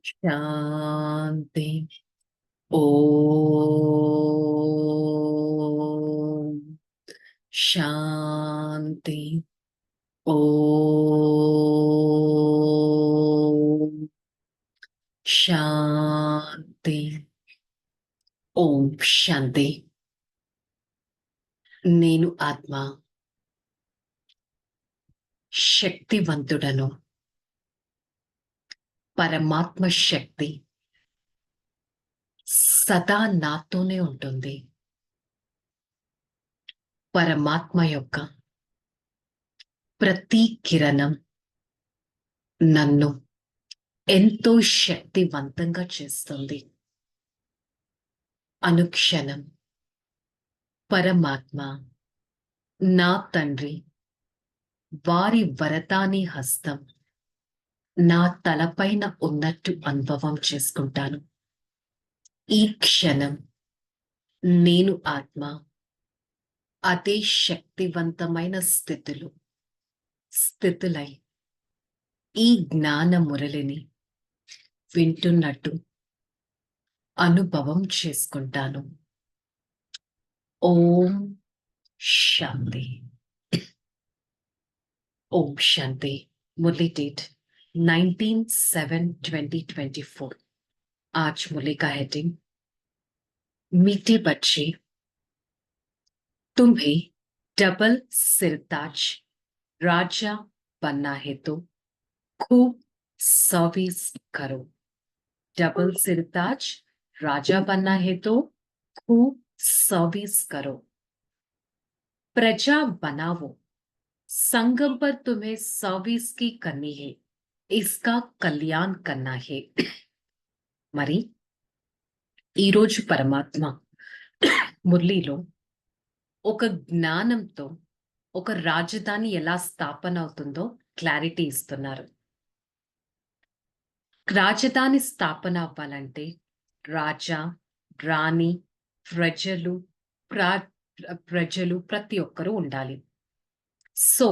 శాంతి. ఓం శాంతి. ఓం శాంతి. ఓం శాంతి. నేను ఆత్మ శక్తివంతుడను. పరమాత్మ శక్తి సదా నాతోనే ఉంటుంది. పరమాత్మ యొక్క ప్రతి కిరణం నన్ను ఎంతో శక్తివంతంగా చేస్తుంది. అనుక్షణం పరమాత్మ నా తండ్రి వారి వరదాని హస్తం నా తలపైన ఉన్నట్టు అనుభవం చేసుకుంటాను. ఈ క్షణం నేను ఆత్మ అదే శక్తివంతమైన స్థితులై ఈ జ్ఞాన మురళిని వింటున్నట్టు అనుభవం చేసుకుంటాను. ఓం శాంతి. ఓం శాంతి. మురళి డేట్ 19/7/2024. आज मुरली का हेडिंग, मीठे बच्चे, तुम्हें डबल सिरताज राजा बनना है तो खूब सर्विस करो. डबल सिरताज राजा बनना है तो खूब सर्विस करो. प्रजा बनाओ. संगम पर तुम्हें सर्विस की करनी है, इसका कल्याण करना है. మరి ఈరోజు పరమాత్మ మురళిలో ఒక జ్ఞానంతో ఒక రాజధాని ఎలా స్థాపన అవుతుందో క్లారిటీ ఇస్తున్నారు. రాజధాని స్థాపన అవ్వాలంటే రాజా, రాణి, ప్రజలు ప్రతి ఒక్కరూ ఉండాలి. సో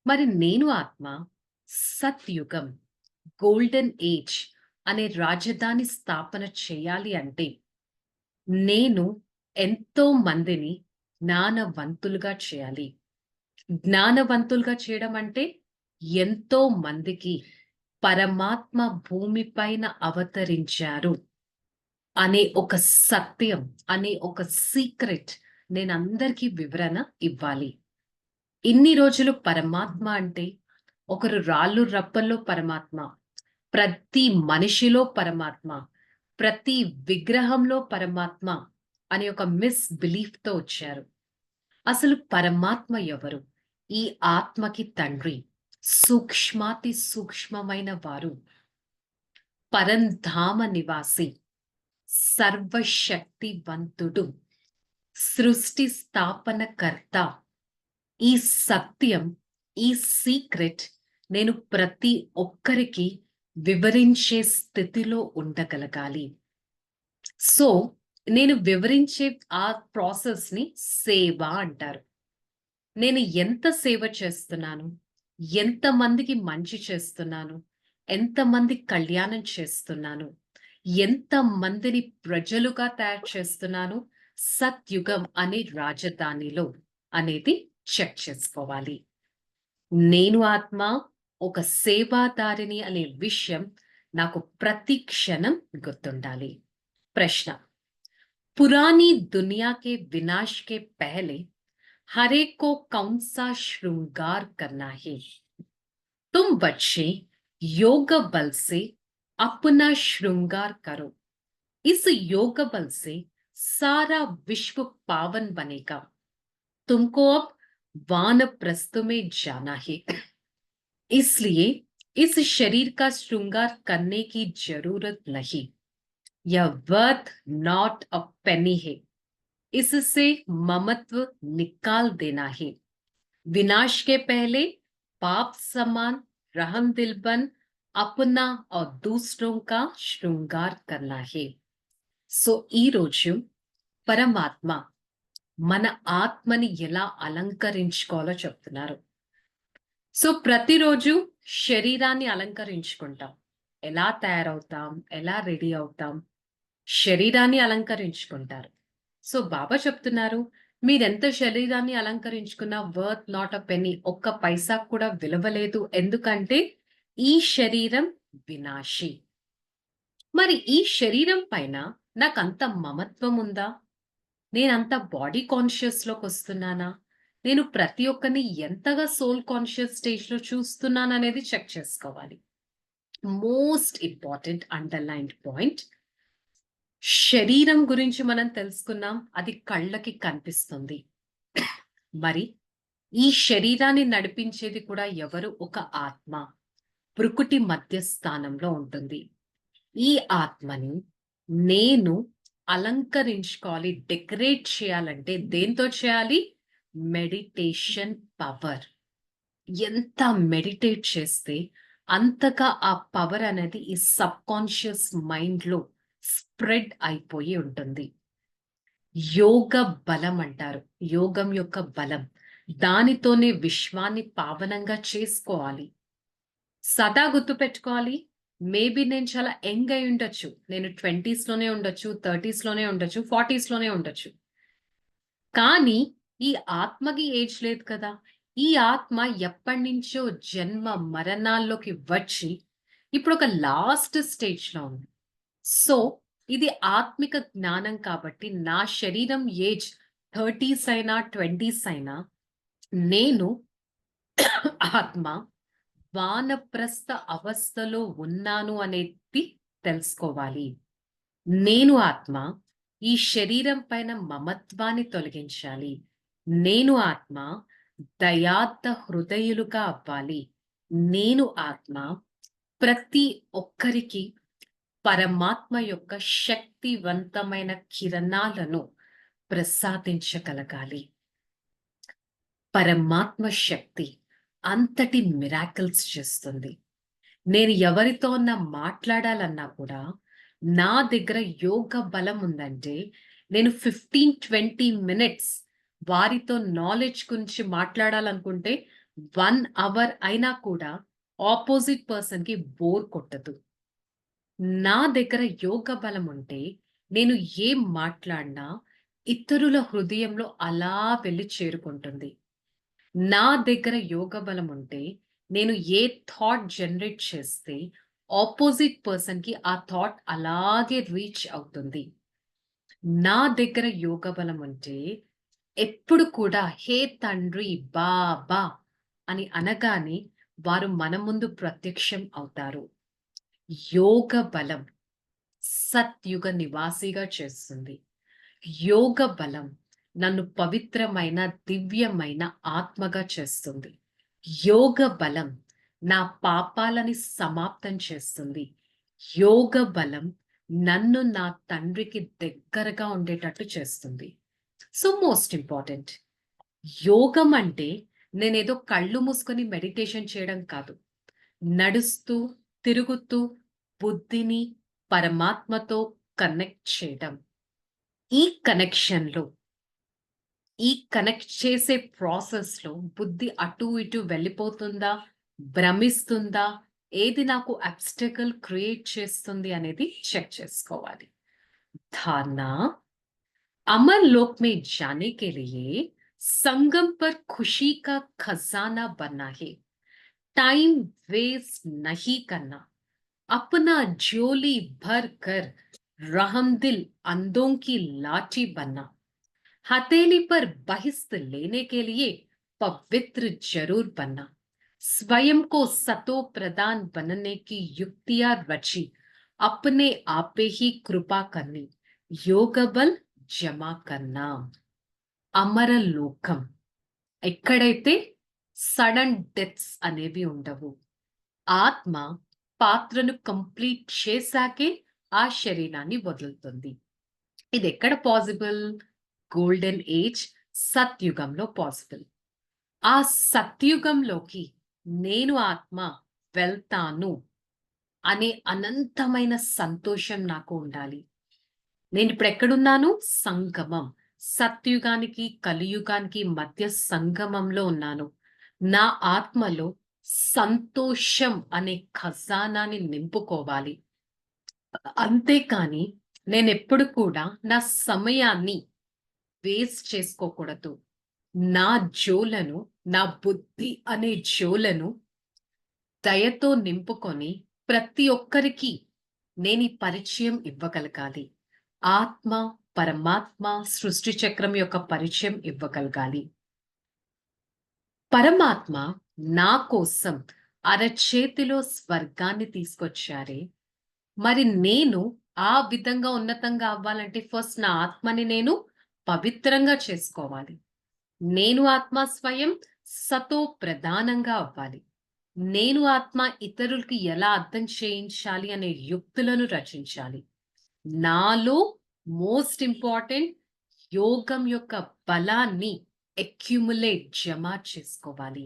మరి నేను ఆత్మ సత్యుగం, గోల్డెన్ ఏజ్ అనే రాజధాని స్థాపన చేయాలి అంటే నేను ఎంతో మందిని జ్ఞానవంతులుగా చేయాలి. జ్ఞానవంతులుగా చేయడం అంటే ఎంతో మందికి పరమాత్మ భూమిపైన అవతరించారు అనే ఒక సత్యం, అనే ఒక సీక్రెట్ నేను అందరికీ వివరణ ఇవ్వాలి. ఇన్ని రోజులు పరమాత్మ అంటే ఒకరు రాళ్ళు రప్పల్లో పరమాత్మ, ప్రతి మనిషిలో పరమాత్మ, ప్రతి విగ్రహంలో పరమాత్మ అనే ఒక మిస్బిలీఫ్ తో వచ్చారు. అసలు పరమాత్మ ఎవరు? ఈ ఆత్మకి తండ్రి, సూక్ష్మాతి సూక్ష్మమైన వారు, పరంధామ నివాసి, సర్వశక్తివంతుడు, సృష్టి స్థాపనకర్త. ఈ సత్యం, ఈ సీక్రెట్ నేను ప్రతి ఒక్కరికి వివరించే స్థితిలో ఉండగలగాలి. సో నేను వివరించే ఆ ప్రాసెస్ ని సేవ అంటారు. నేను ఎంత సేవ చేస్తున్నాను, ఎంతమందికి మంచి చేస్తున్నాను, ఎంతమంది కళ్యాణం చేస్తున్నాను, ఎంతమందిని ప్రజలుగా తయారు చేస్తున్నాను సత్యుగం అనే రాజధానిలో అనేది చెక్ చేసుకోవాలి. నేను ఆత్మ ఒక సేవాదారిని అనే విషయం నాకు ప్రతి క్షణం గుర్తుండాలి. ప్రశ్న, పురానీ దునియా के विनाश के पहले हर एक को कौन सा श्रृंगार करना है? तुम बच्चे योग बल से अपना श्रृंगार करो. इस योग बल से सारा विश्व पावन बनेगा. तुमको अब वानप्रस्थ में जाना है, इसलिए इस शरीर का श्रृंगार करने की जरूरत नहीं. यह वर्थ नॉट अ पेनी है. इससे ममत्व निकाल देना है. विनाश के पहले पाप समान रहम दिल बन अपना और दूसरों का श्रृंगार करना है. సో ఈ రోజు పరమాత్మ మన ఆత్మని ఎలా అలంకరించుకోవాలో చెప్తున్నారు. సో ప్రతిరోజు శరీరాన్ని అలంకరించుకుంటాం. ఎలా తయారవుతాం? ఎలా రెడీ అవుతాం? శరీరాన్ని అలంకరించుకుంటారు. సో, బాబా చెప్తున్నారు, మీరెంత శరీరాన్ని అలంకరించుకున్నా వర్త్ నాట్ ఎ పెన్నీ. ఒక్క పైసాకు కూడా విలువ లేదు. ఎందుకంటే, ఈ శరీరం వినాశి. మరి ఈ శరీరం పైన నాకంత మమత్వం ఉందా? నేనంత బాడీ కాన్షియస్‌లోకొస్తున్నానా? నేను ప్రతి ఒక్కరిని ఎంతగా సోల్ కాన్షియస్ స్టేజ్‌లో చూస్తున్నాననేది చెక్ చేసుకోవాలి. మోస్ట్ ఇంపార్టెంట్ అండర్‌లైన్డ్ పాయింట్, శరీరం గురించి మనం తెలుసుకున్నాం. అది కళ్ళకి కనిపిస్తుంది. మరి ఈ శరీరాన్ని నడిపించేది కూడా ఎవరు? ఒక ఆత్మ. భృకుటి మధ్య స్థానంలో ఉంటుంది. ఈ ఆత్మని నేను అలంకరించుకోవాలి, డెకరేట్ చేయాలంటే దేంతో చేయాలి? Meditation power. ఎంత మెడిటేట్ చేస్తే అంతగా ఆ పవర్ అనేది ఈ సబ్‌కాన్షియస్ మైండ్‌లో స్ప్రెడ్ అయిపోయి ఉంటుంది. యోగ బలం అంటారు. యోగం యొక్క బలం. దానితోనే విశ్వాన్ని పావనంగా చేసుకోవాలి. సదా గుర్తుపెట్టుకోవాలి. మేబీ నేను చాలా యంగ్ అయి ఉండొచ్చు. నేను 20స్‌లోనే ఉండొచ్చు, 30స్‌లోనే ఉండొచ్చు, 40స్‌లోనే ఉండొచ్చు. కానీ ఈ ఆత్మకి ఏజ్ లేదు కదా! ఈ ఆత్మ ఎప్పటినుంచో జన్మ మరణాల్లోకి వచ్చి ఇప్పుడొక లాస్ట్ స్టేజ్‌లో ఉంది. సో, ఇది ఆత్మిక జ్ఞానం కాబట్టి నా శరీరం ఏజ్ 30స్ అయినా, 20స్ అయినా నేను ఆత్మ వానప్రస్థ అవస్థలో ఉన్నాను అనేది తెలుసుకోవాలి. నేను ఆత్మ ఈ శరీరం పైన మమత్వాన్ని తొలగించాలి. నేను ఆత్మ దయార్థ హృదయులుగా అవ్వాలి. నేను ఆత్మ ప్రతి ఒక్కరికి పరమాత్మ యొక్క శక్తివంతమైన కిరణాలను ప్రసాదించగలగాలి. పరమాత్మ శక్తి అంతటి మిరాకిల్స్ చేస్తుంది. నేను ఎవరితోన్నా మాట్లాడాలన్నా కూడా నా దగ్గర యోగ బలం ఉందంటే నేను 15-20 మినిట్స్ వారితో నాలెడ్జ్ గురించి మాట్లాడాలనుకుంటే 1 అవర్ అయినా కూడా ఆపోజిట్ పర్సన్‌కి బోర్ కొట్టదు. నా దగ్గర యోగ బలం ఉంటే నేను ఏం మాట్లాడినా ఇతరుల హృదయంలో అలా వెళ్లి చేరుకుంటుంది. నా దగ్గర యోగ బలం ఉంటే, నేను ఏ థాట్ జనరేట్ చేస్తే, ఆపోజిట్ పర్సన్‌కి ఆ థాట్ అలాగే రీచ్ అవుతుంది. నా దగ్గర యోగ బలం ఉంటే, ఎప్పుడు కూడా హే తండ్రి, బాబా అని అనగానే వారు మన ముందు ప్రత్యక్షం అవుతారు. యోగ బలం సత్యుగ నివాసిగా చేస్తుంది. యోగ బలం నన్ను పవిత్రమైన, దివ్యమైన ఆత్మగా చేస్తుంది. యోగ బలం నా పాపాలని సమాప్తం చేస్తుంది. యోగ బలం నన్ను నా తండ్రికి దగ్గరగా ఉండేటట్టు చేస్తుంది. సో, మోస్ట్ ఇంపార్టెంట్, యోగం అంటే నేనేదో కళ్ళు మూసుకొని మెడిటేషన్ చేయడం కాదు. నడుస్తూ, తిరుగుతూ బుద్ధిని పరమాత్మతో కనెక్ట్ చేయడం. ఈ కనెక్షన్‌లో ఈ కనెక్ట్ చేసే ప్రాసెస్‌లో బుద్ధి అటు ఇటు వెళ్ళిపోతుందా? భ్రమిస్తుందా? ఏది నాకు అబ్‌స్టాకిల్ క్రియేట్ చేస్తుంది అనేది చెక్ చేసుకోవాలి. धारणा, अमर लोक में जाने के लिए संगम पर खुशी का खजाना बनना है। टाइम वेस्ट नहीं करना। अपना झोली भर कर रहमदिल अंधों की लाठी बनना। हथेली पर बहिस्त लेने के लिए पवित्र जरूर बनना। स्वयं को सतो प्रदान बनने की युक्तियां रची अपने आपे ही कृपा करनी। योग बल जमा करना। అమర లోకం ఎక్కడైతే సడన్ డెత్స్ అనేవి ఉండవు. ఆత్మ పాత్రను కంప్లీట్ చేశాకే ఆ శరీరాన్ని వదులుతుంది. ఇది ఎక్కడ పాసిబుల్? గోల్డెన్ ఏజ్ సత్యుగంలో పాసిబుల్. ఆ సత్యుగంలోకి నేను ఆత్మ వెళ్తాను అనే అనంతమైన సంతోషం నాకు ఉండాలి. నేనిప్పుడు ఎక్కడున్నాను? సంగమం. సత్యుగానికి, కలియుగానికి మధ్య సంగమంలో ఉన్నాను. నా ఆత్మలో సంతోషం అనే ఖజానాని నింపుకోవాలి. అంతేకాని నేనెప్పుడు కూడా నా సమయాన్ని వేస్ట్ చేసుకోకూడదు. నా జోలను, నా బుద్ధి అనే జోలను దయతో నింపుకొని ప్రతి ఒక్కరికి నేనీ పరిచయం ఇవ్వగలగాలి. ఆత్మ, పరమాత్మ, సృష్టి చక్రం యొక్క పరిచయం ఇవ్వగలగాలి. పరమాత్మ నా కోసం అరచేతిలో స్వర్గాన్ని తీసుకొచ్చారే, మరి నేను ఆ విధంగా ఉన్నతంగా అవ్వాలంటే ఫస్ట్ నా ఆత్మని నేను పవిత్రంగా చేసుకోవాలి. నేను ఆత్మ స్వయం సతో ప్రధానంగా అవ్వాలి. నేను ఆత్మ ఇతరులకి ఎలా అర్థం చేయించాలి అనే యుక్తులను రచించాలి. నాలో మోస్ట్ ఇంపార్టెంట్ యోగం యొక్క బలాన్ని జమ చేసుకోవాలి.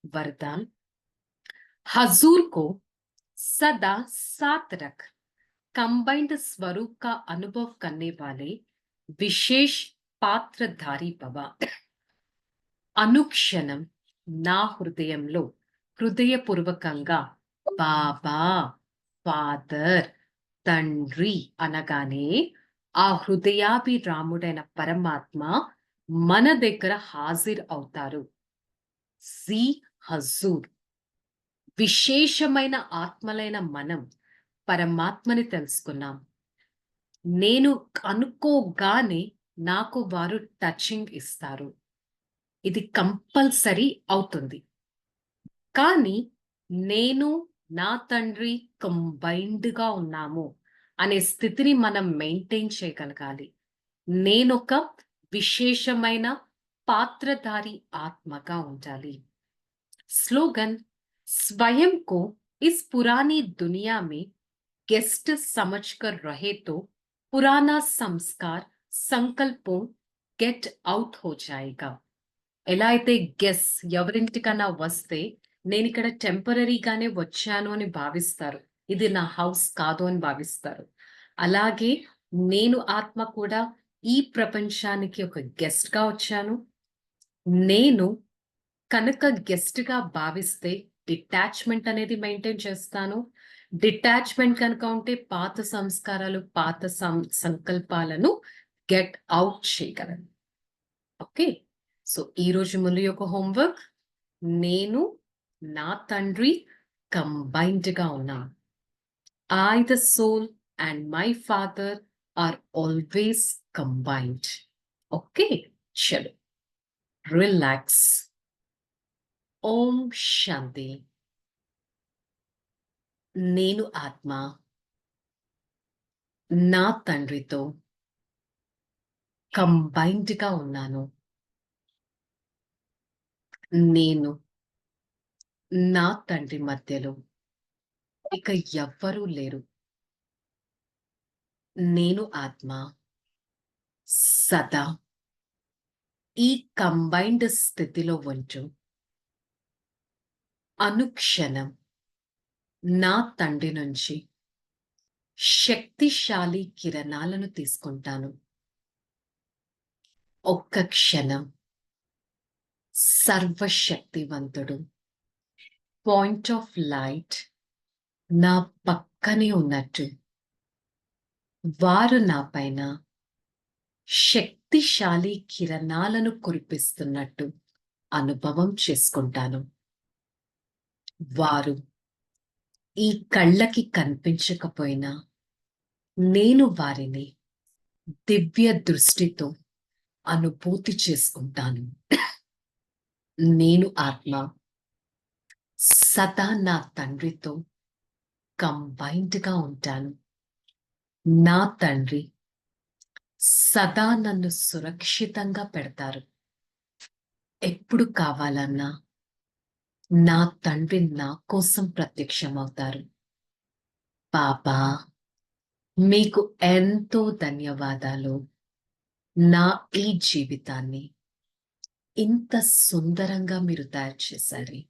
वरदान हजूर को सदा साथ रख कंबाइंड स्वरूप का अनुभव करने वाले विशेष पात्रधारी भव. అనుక్షణం నా హృదయంలో హృదయపూర్వకంగా బాబా, ఫాదర్, తండ్రి అనగానే ఆ హృదయాభిరాముడైన పరమాత్మ మన దగ్గర హాజరు అవుతారు. జీ హజూర్, విశేషమైన ఆత్మలైన మనం పరమాత్మని తెలుసుకున్నాం. నేను అనుకోగానే నాకు వారు టచింగ్ ఇస్తారు. ఇది కంపల్సరీ అవుతుంది. కానీ నేను నా తండ్రి కంబైన్డ్‌గా ఉన్నాము అనే స్థితిని మనం మెయింటైన్ చేయగలగాలి. నేనొక విశేషమైన పాత్రధారి ఆత్మగా ఉండాలి. स्लोगन स्वयं को इस पुरानी दुनिया में गेस्ट समझकर रहे तो पुराना संस्कार संकल्पों गेट आउट हो जाएगा. ఎలా అయితే గెస్ ఎవరింటికన్నా వస్తే నేను ఇక్కడ టెంపరరీగానే వచ్చాను అని భావిస్తారు. ఇది నా హౌస్ కాదు అని భావిస్తారు. అలాగే నేను ఆత్మ కూడా ఈ ప్రపంచానికి ఒక గెస్ట్‌గా వచ్చాను. నేను కనుక గెస్ట్‌గా భావిస్తే డిటాచ్‌మెంట్ అనేది మెయింటైన్ చేస్తాను. డిటాచ్‌మెంట్ కనుక ఉంటే పాత సంస్కారాలు, పాత సంకల్పాలను గెట్ ఔట్ చేయగలను. ఓకే. సో, ఈరోజు ముందు యొక్క హోంవర్క్, నేను నా తండ్రి కంబైన్డ్‌గా ఉన్నాం. I, the soul, and my father are always combined. Okay. చలో. రిలాక్స్. ఓం శాంతి. నేను ఆత్మ నా తండ్రితో కంబైన్డ్‌గా ఉన్నాను. నేను నా తండ్రి మధ్యలో ఇక ఎవ్వరూ లేరు. నేను ఆత్మ సదా ఈ కంబైన్డ్ స్థితిలో ఉంటూ అనుక్షణం నా తండ్రి నుంచి శక్తిశాలి కిరణాలను తీసుకుంటాను. ఒక్క క్షణం సర్వశక్తివంతుడు పాయింట్ ఆఫ్ లైట్ నా పక్కనే ఉన్నట్టు వారు నా పైన శక్తిశాలి కిరణాలను కురిపిస్తున్నట్టు అనుభవం చేసుకుంటాను. వారు ఈ కళ్ళకి కనిపించకపోయినా నేను వారిని దివ్య దృష్టితో అనుభూతి చేసుకుంటాను. నేను ఆత్మ సదా నా తండ్రితో కంబైన్డ్‌గా ఉంటాను. నా తండ్రి సదా నన్ను సురక్షితంగా పెడతారు. ఎప్పుడు కావాలన్నా నా తండ్రి నా కోసం ప్రత్యక్షమవుతారు. బాబా, మీకు ఎంతో ధన్యవాదాలు. నా ఈ జీవితాన్ని ఇంత సుందరంగా మీరు తయారు చేశారు.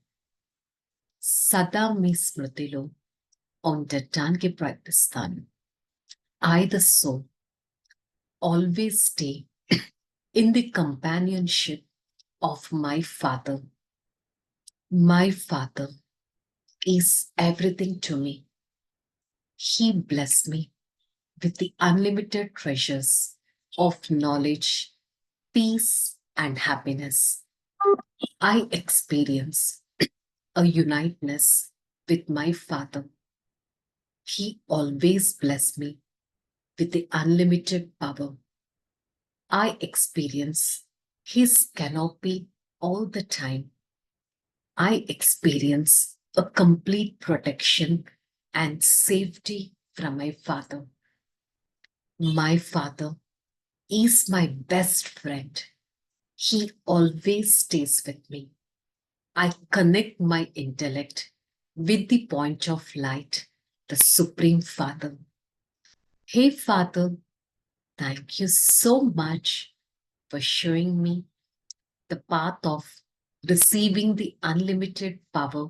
సదా మీ స్మృతిలో ఉండటానికి ప్రయత్నిస్తాను. I, the soul, always stay in the companionship of my father. My Father is everything to me. He blessed me with the unlimited treasures of knowledge, peace, and happiness. I experience a uniteness with my Father. He always blessed me with the unlimited power. I experience His canopy all the time. I experience a complete protection and safety from my Father. My Father is my best friend. He always stays with me. I connect my intellect with the point of light, the Supreme Father. Hey, Father, thank you so much for showing me the path of receiving the unlimited power,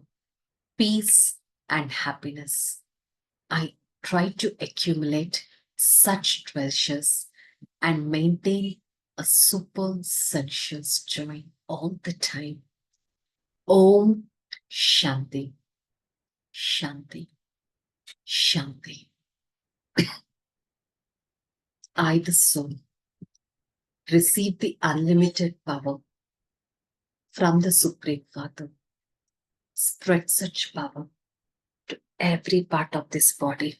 peace, and happiness. I try to accumulate such treasures and maintain a super sensuous joy all the time. Om Shanti, Shanti, Shanti. I, the soul, receive the unlimited power from the Supreme Father. Spread such power to every part of this body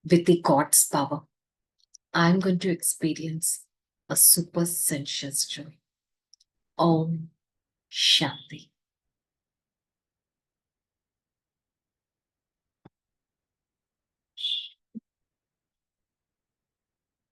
with the God's power. I'm going to experience a super sensuous joy. Om Shanti.